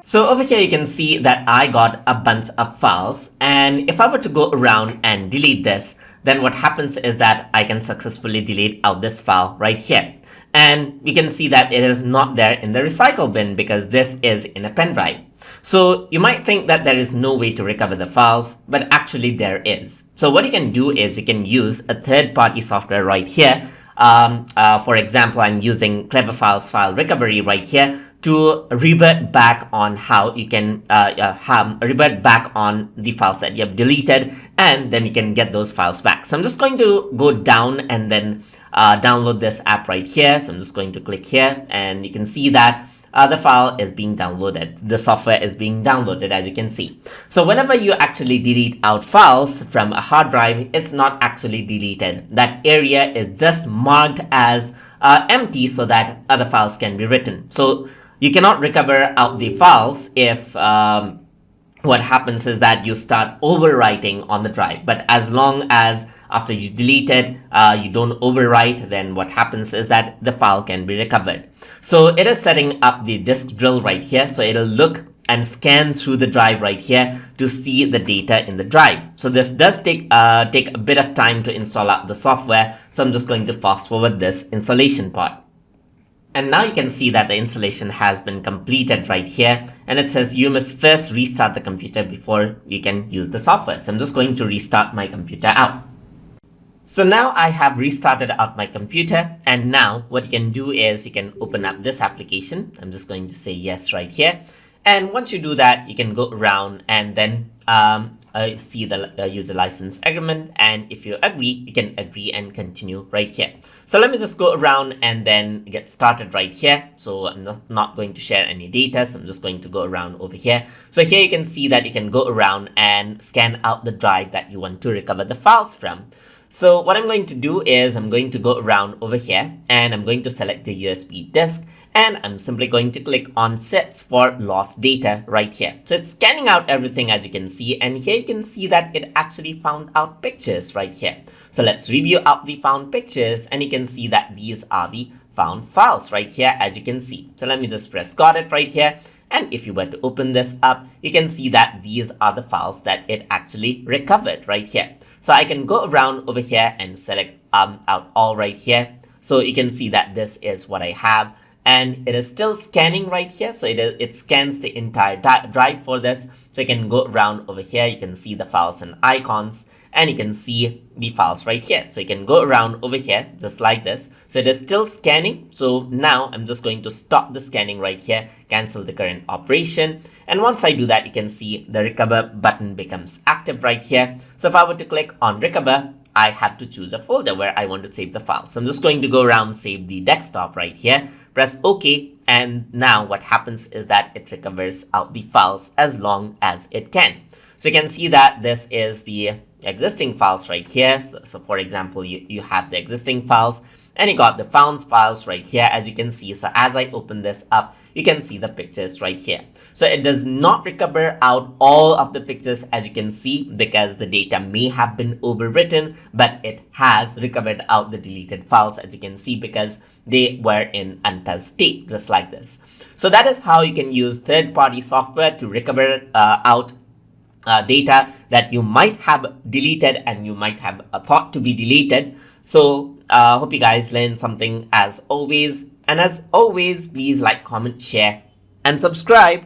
So over here you can see that I got a bunch of files, and if I were to go around and delete this, then what happens is that I can successfully delete out this file right here. And you can see that it is not there in the recycle bin because this is in a pen drive. So you might think that there is no way to recover the files, but actually there is. So what you can do is you can use a third-party software right here. For example, I'm using Clever Files File Recovery right here to revert back on how you can revert back on the files that you have deleted, and then you can get those files back. So I'm just going to go down and then download this app right here. So I'm just going to click here, and you can see that the file is being downloaded. The software is being downloaded, as you can see. So whenever you actually delete out files from a hard drive, it's not actually deleted. That area is just marked as empty so that other files can be written. So you cannot recover out the files if what happens is that you start overwriting on the drive. But as long as after you delete it, you don't overwrite, then what happens is that the file can be recovered. So it is setting up the disk drill right here. So it'll look and scan through the drive right here to see the data in the drive. So this does take a bit of time to install out the software. So I'm just going to fast forward this installation part. And now you can see that the installation has been completed right here. And it says you must first restart the computer before you can use the software. So I'm just going to restart my computer out. So now I have restarted out my computer, and now what you can do is you can open up this application. I'm just going to say yes right here. And once you do that, you can go around and then see the user license agreement. And if you agree, you can agree and continue right here. So let me just go around and then get started right here. So I'm not going to share any data. So I'm just going to go around over here. So here you can see that you can go around and scan out the drive that you want to recover the files from. So what I'm going to do is I'm going to go around over here and I'm going to select the USB disk, and I'm simply going to click on search for lost data right here. So it's scanning out everything, as you can see, and here you can see that it actually found out pictures right here. So let's review out the found pictures, and you can see that these are the found files right here, as you can see. So let me just press got it right here. And if you were to open this up, you can see that these are the files that it actually recovered right here. So I can go around over here and select out all right here. So you can see that this is what I have, and it is still scanning right here. So it scans the entire drive for this. So you can go around over here. You can see the files and icons, and you can see the files right here. So you can go around over here just like this. So it is still scanning. So now I'm just going to stop the scanning right here, cancel the current operation. And once I do that, you can see the recover button becomes active right here. So if I were to click on recover, I have to choose a folder where I want to save the file. So I'm just going to go around, save the desktop right here, press OK. And now what happens is that it recovers out the files as long as it can. So you can see that this is the existing files right here. So for example, you have the existing files, and you got the found files right here, as you can see. So as I open this up, you can see the pictures right here. So it does not recover out all of the pictures, as you can see, because the data may have been overwritten, but it has recovered out the deleted files, as you can see, because they were in untouched state, just like this. So that is how you can use third-party software to recover out data that you might have deleted and you might have thought to be deleted. So hope you guys learned something as always. And as always, please like, comment, share, and subscribe.